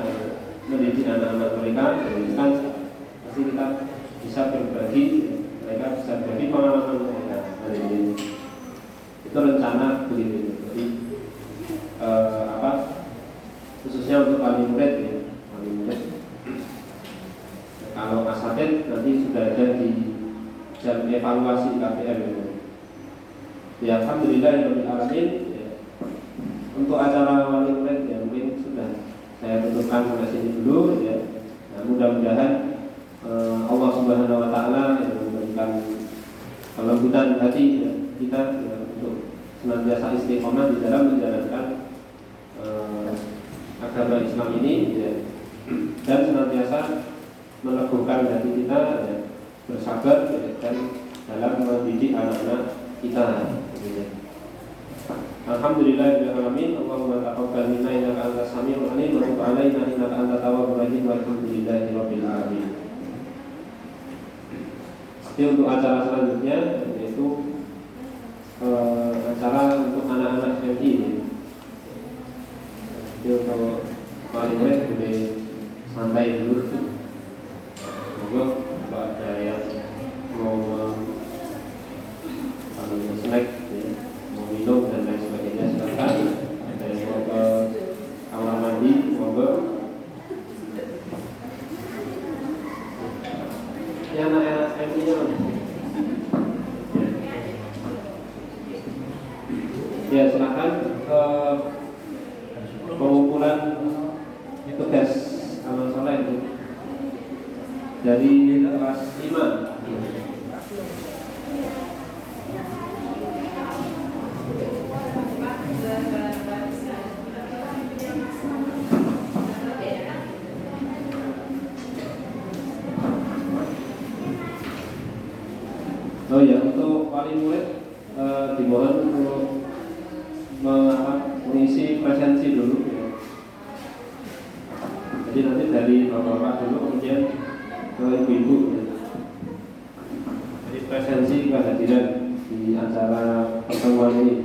mendidik anak-anak mereka. Jadi kan pasti kita bisa berbagi, mereka bisa berbagi pengalaman mereka. Jadi itu rencana begitu. Jadi khususnya untuk wali murid ya, wali murid. Kalau asatid nanti sudah ada di jam evaluasi KPM itu. Ya alhamdulillah alamin ya. Untuk acara wali murid ya mungkin sudah saya tutupkan sampai sini dulu ya. Nah, mudah-mudahan Allah Subhanahu wa taala yang memberikan kelembutan hati ya, kita ya, untuk senantiasa istiqomah di dalam menjalankan agama Islam ini ya, dan senantiasa meneguhkan hati kita ya, bersabar ya, dan dalam mendidik anak-anak kita ya. Alhamdulillahirrahmanirrahim. Allahumma taqabbal minna innaka antas samiul alim wa tub 'alaina innaka antat tawwabur rahim walhamdulillahirabbil alamin. Jadi untuk acara selanjutnya yaitu acara untuk anak-anak MI ya. Jadi untuk wali murid boleh santai dulu. Semoga kalau ada yang mau snack ya, mau minum dan lain sebagainya silakan. Ada yang mau ke kamar mandi monggo. Yang anak-anak MI-nya ya silakan ke pengumpulan tugas amal soleh itu dari kelas 5. Oh ya, untuk wali murid dimohon untuk mengisi presensi dulu ya. Jadi nanti dari bapak-bapak dulu kemudian ke ibu-ibu ya. Jadi presensi kehadiran di acara pertemuan ini.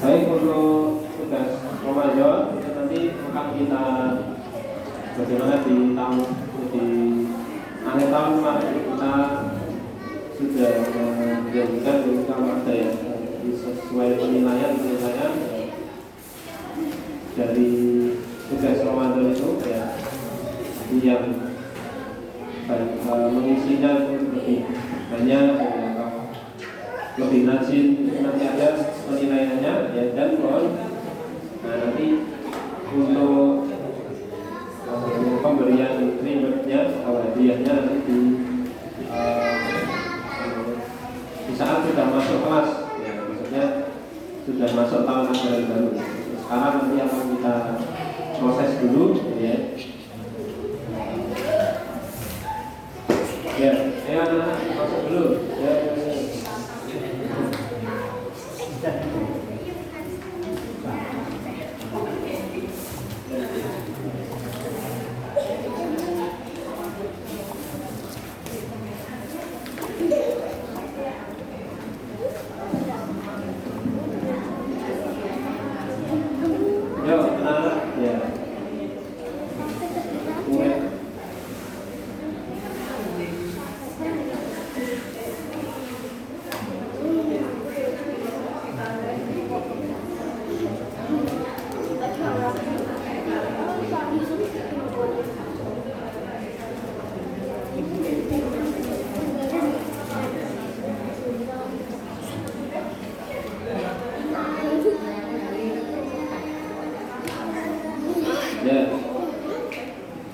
Baik, untuk tugas Ramadan itu nanti akan kita bagaimana di tahun di akhir tahun kemarin kita sudah menjadikan kalau ada yang sesuai penilaian dari tugas Ramadan itu ya, yang mengisinya lebih banyak ya, lebih rajin nanti ada penilaiannya ya, dan nanti untuk pemberian rewardnya atau hadiahnya nanti di saat sudah masuk kelas ya, maksudnya sudah masuk tahun ajaran baru. Sekarang nanti akan kita proses dulu ya. Ya, anak-anak masuk dulu ya.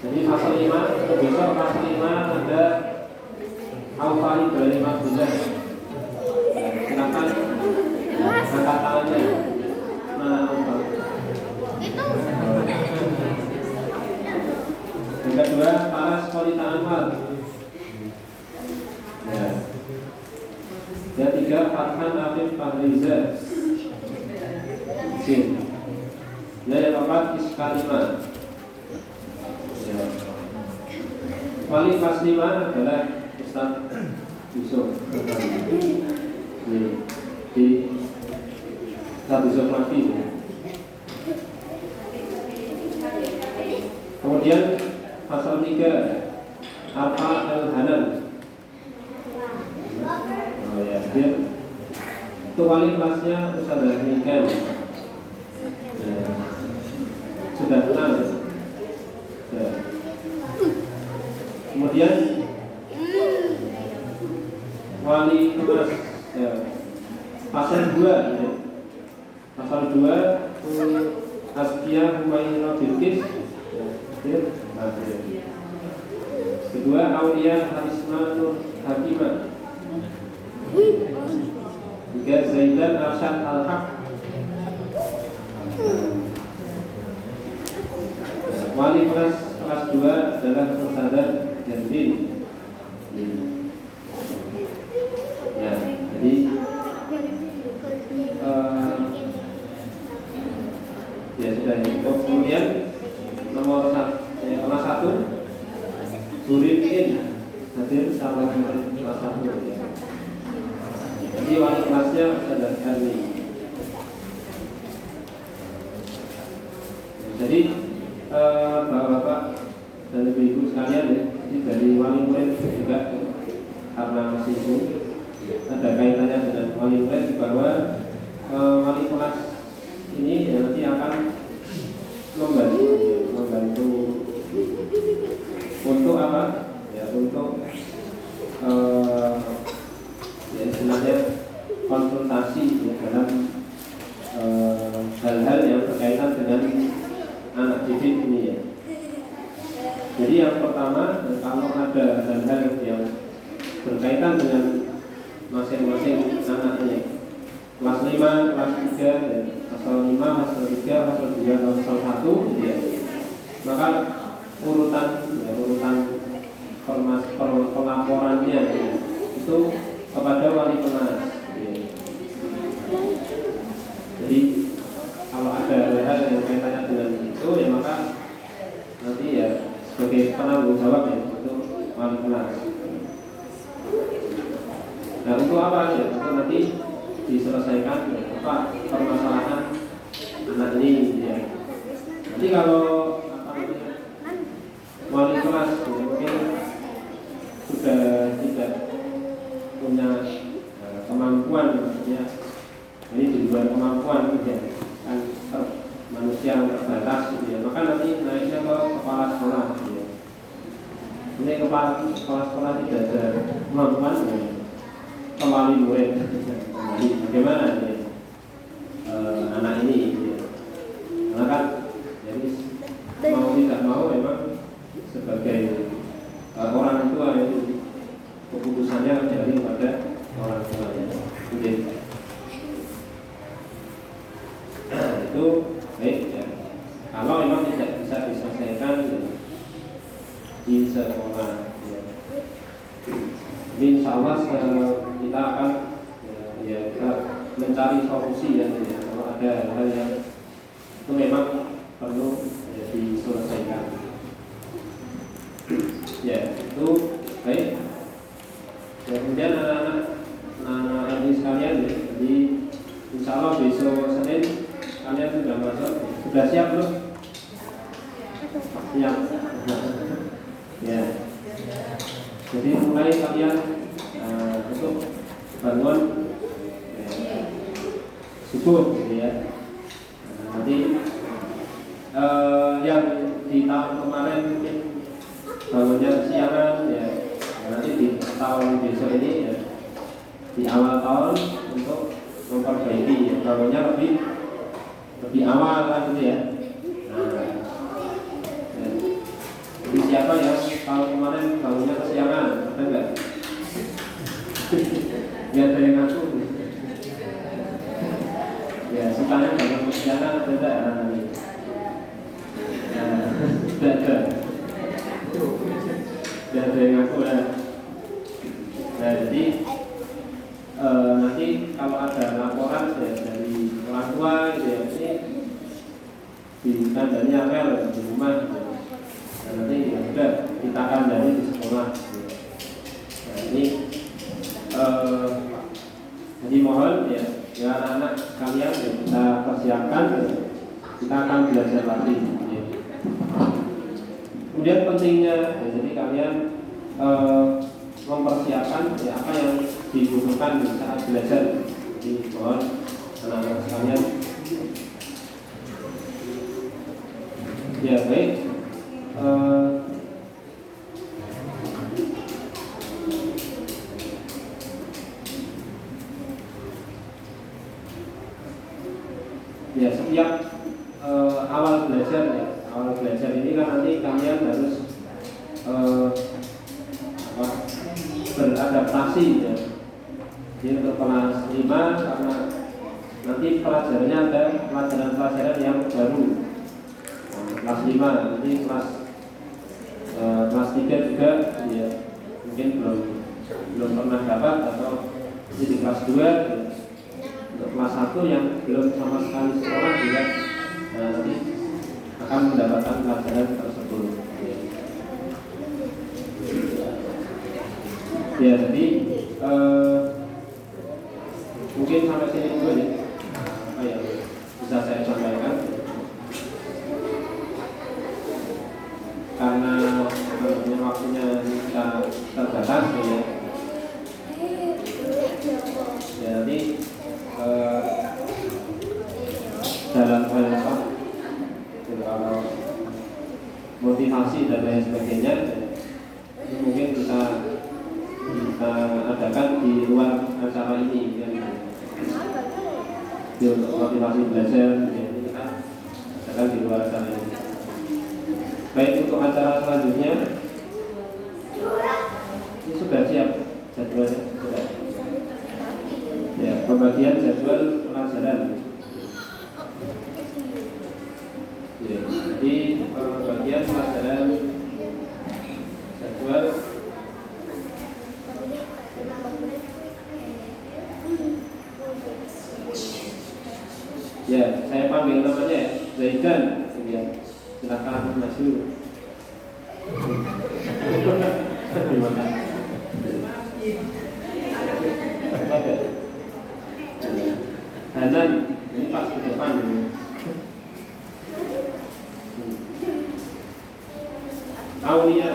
Jadi pasal 5, besok pasal 5 ada Al-Fahid dari Mas Bunda. Silakan angkat tangannya. Mana Al-Fahid? Yang kedua, para sekolita Anwar. Ya. Yang tiga, Farhan Afif Fahriza. Sin. Yang keempat, Iskalima. Wali kelas 5 adalah Ustaz Yusuf di Ustaz Yusuf Nafi. Kemudian pasal 3 Arfa Al-Hanan. Oh ya, dia itu wali kelasnya Ustaz Nikan. Sudah kenal ya. Kemudian wali kelas ya, pasal 2 ya. Pasal 2 Askia Humayna Bilqis ya. Kedua Aulia Harisma Nur Hakimah. Tiga Zaidan Arsyad Al-Haq. Wali kelas 2 adalah Ustazah Jandin. Ya, jadi ya sudah ini. Kemudian nomor 1 Surin hadir sama kelas 1 ya. Jadi wali kelasnya Ustazah Jandin. Jadi Bapak-bapak dan ibu-ibu sekalian ya, dari wali murid juga karena masih itu ada kaitannya dengan wali murid bahwa wali kelas ini ya, nanti akan membantu untuk apa ya, untuk ya istilahnya konsultasi ya, dalam hal-hal yang berkaitan dengan anak didik ini ya. Jadi yang pertama, kalau ada hal-hal yang berkaitan dengan masing-masing anaknya, kelas 5, kelas 3 ya, pasal 5, pasal 3, pasal 2, pasal 1 ya, maka urutan pelaporannya ya, itu kepada wali kelas ya. Jadi kalau ada hal yang kaitannya dengan itu ya, maka nanti ya sebagai penanggung jawab ya untuk wali kelas. Nah untuk apa ya? Untuk nanti diselesaikan apa permasalahan Jadi kalau apa namanya wali kelas mungkin sudah tidak punya kemampuan, maksudnya ini di luar kemampuan gitu ya, kan manusia yang terbatas gitu ya, maka nanti naiknya ke kepala sekolah gitu ya. Ini kepala sekolah tidak ada kemampuan ya, ke wali murid. Jadi bagaimana ya anak ini gitu ya. Karena kan jadi mau tidak mau memang sebagai orang tua itu keputusannya dari pada orang tuanya. Jadi itu baik ya. Kalau memang tidak bisa diselesaikan ya, di sekolah ya. Jadi insya Allah kita akan ya kita mencari solusi ya, ya. Kalau ada hal yang itu memang perlu ya, diselesaikan ya, itu baik ya. Kemudian anak-anak ini sekalian ya, jadi insya Allah besok Senin kalian sudah masuk, sudah siap belum? Siap ya. Jadi mulai kalian untuk bangun subuh gitu ya. Nanti yang di tahun kemarin mungkin bangunnya kesiangan ya, nanti di tahun besok ini ya, di awal tahun untuk memperbaiki ya, bangunnya lebih awal kan gitu ya. Nah, ya. Jadi siapa yang tahun kemarin bangunnya kesiangan, ada enggak? Ya ada yang ngaku. Ya sukanya bangun kesiangan ada enggak? Tidak ada. Tidak ada yang ngaku ya. Nah, jadi nanti kalau ada laporan ya, dari orang tua gitu ya, ini ditandanya apel di rumah gitu. Dan nanti ya sudah kita kandani di sekolah gitu. Nah ini jadi mohon ya anak-anak kalian ya, kita persiapkan ya, kita akan belajar lagi ya. Kemudian pentingnya ya, jadi kalian mempersiapkan ya, apa yang dibutuhkan saat belajar. Jadi mohon anak-anak sekalian ya baik. Ya setiap awal belajar ya, awal belajar ini kan nanti kalian harus beradaptasi ya. Jadi untuk kelas 5 karena nanti pelajarannya ada pelajaran-pelajaran yang baru. Kelas 5 nanti kelas 3 juga ya, mungkin belum pernah dapat, atau di kelas 2 ya. Untuk kelas 1 yang belum sama sekali sekolah juga nanti akan mendapatkan pelajaran tersebut ya. Jadi mungkin sampai sini dulu ya, apa yang bisa saya sampaikan, karena waktunya kita terbatas ya. Ya nanti dalam hal apa, kalau motivasi dan lain sebagainya ya, mungkin kita adakan di luar acara ini ya. Untuk motivasi belajar ya, kita adakan di luar acara ini. Baik, untuk acara selanjutnya ini sudah siap jadwalnya, sudah ya, pembagian jadwal pelajaran ya. Jadi pembagian pelajaran jadwal ya, saya panggil namanya Zaidan ya. Silakan maju. Terima kasih. Hanan ini pas ke depan ini. Aulia,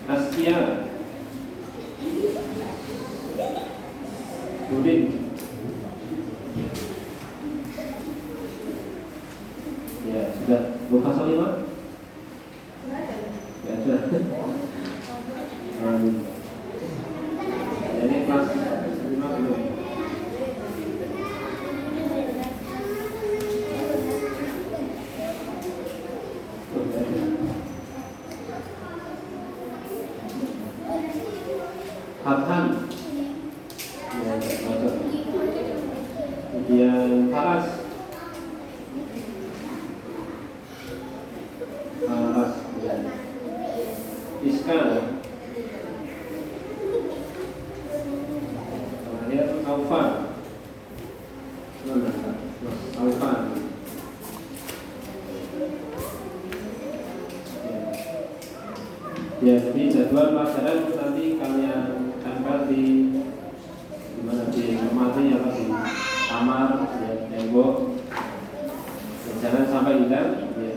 Askia, Budin, ya sudah. Buka 5? Ya sudah. Ini kelas 5 belum. Hathan, ya, masuk. Kemudian Faras, ya. Iska, kemudian Aufan, mana? Aufan, ya. Jadi jadwal pelajaran nanti kalian tempel di mana, di lemari atau di kamar, ya, tembok, ya, jangan sampai hilang, ya.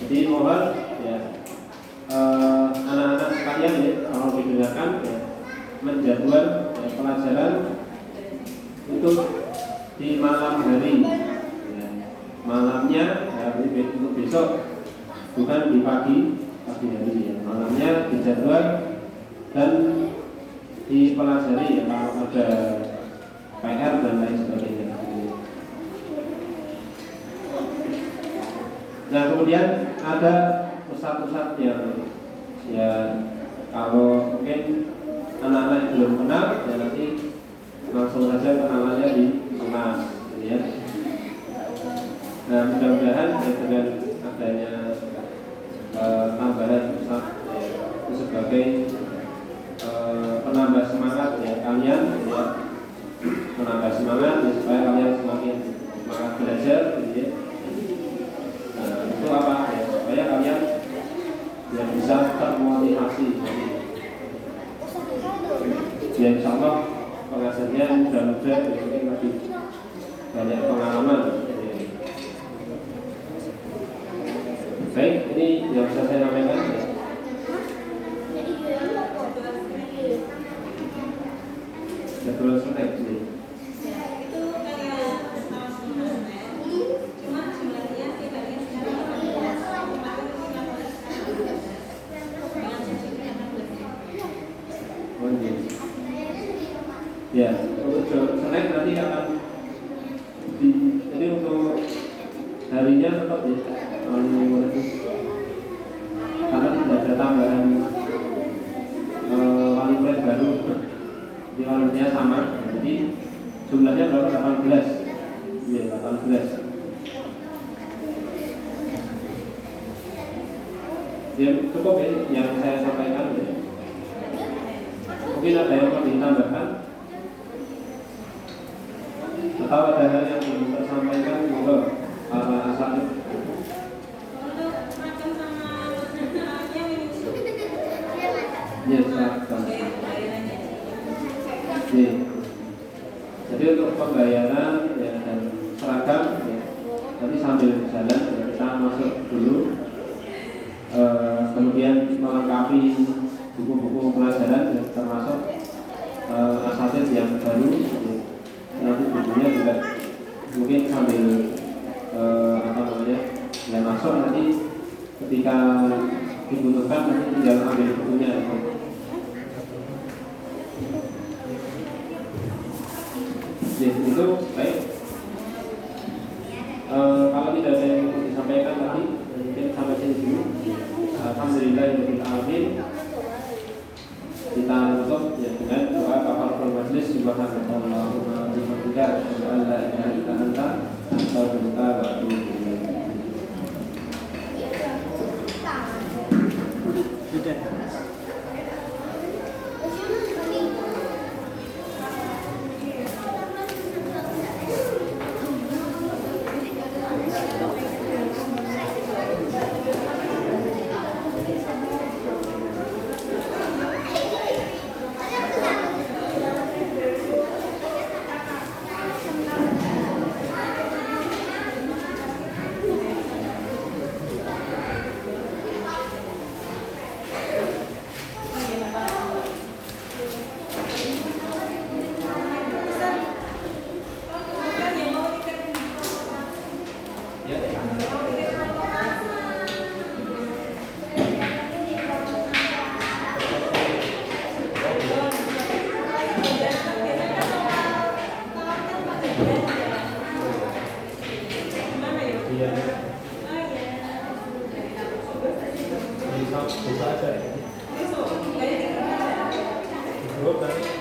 Jadi mohon, ya, anak-anak sekalian, ya, kalau didengarkan, ya, menjadwal, ya, pelajaran untuk di malam hari, ya. Malamnya, ya, untuk besok, bukan di pagi hari, ya. Malamnya dijadwal dan dipelajari, ya, kalau ada PR dan lain sebagainya. Nah, kemudian ada pusat-pusat yang, ya, kalau mungkin anak-anak yang belum kenal, ya nanti langsung saja kenalannya di kelas, ya. Nah, mudah-mudahan, ya, dengan adanya tambahan pusat, ya, itu sebagai penambah semangat, ya, kalian, ya, menambah semangat, ya, supaya kalian semakin semangat belajar, ya. Itu apa, ya, supaya kalian, ya, bisa termotivasi, ya, insya Allah pengajarnya mudah-mudahan mungkin lebih banyak pengalaman, ya. Baik, ini yang bisa saya sampaikan, ya. Jadwal selesai, ya. Ya, untuk selek nanti akan jadi untuk harinya tetap, ya, karena tidak ada tambahan wali murid baru, di walinya sama, jadi jumlahnya berapa? 18, ya, 18. Ya, cukup, ya, yang saya sampaikan, ya. Mungkin ada yang perlu ditambahkan atau ada hal yang belum tersampaikan, monggo para asal. Ya, silakan. Ya. Jadi untuk pembayaran, ya, dan seragam, ya, nanti sambil jalan, ya, kita masuk dulu, kemudian melengkapi buku-buku pelajaran, ya, termasuk asatid yang baru, ya. Nanti bukunya juga mungkin sambil ya, masuk nanti ketika dibutuhkan nanti tinggal ambil bukunya, ya. Itu baik. Kalau tidak ada yang disampaikan tadi, mungkin sampai sini dulu. Alhamdulillahirobbilalamin. Kita tutup, ya, dengan doa kafaratul majlis. Subhanallahumma wa bihamdika, asyhadu an la ilaha illa anta, astaghfiruka wa atubu ilaik. grup nanti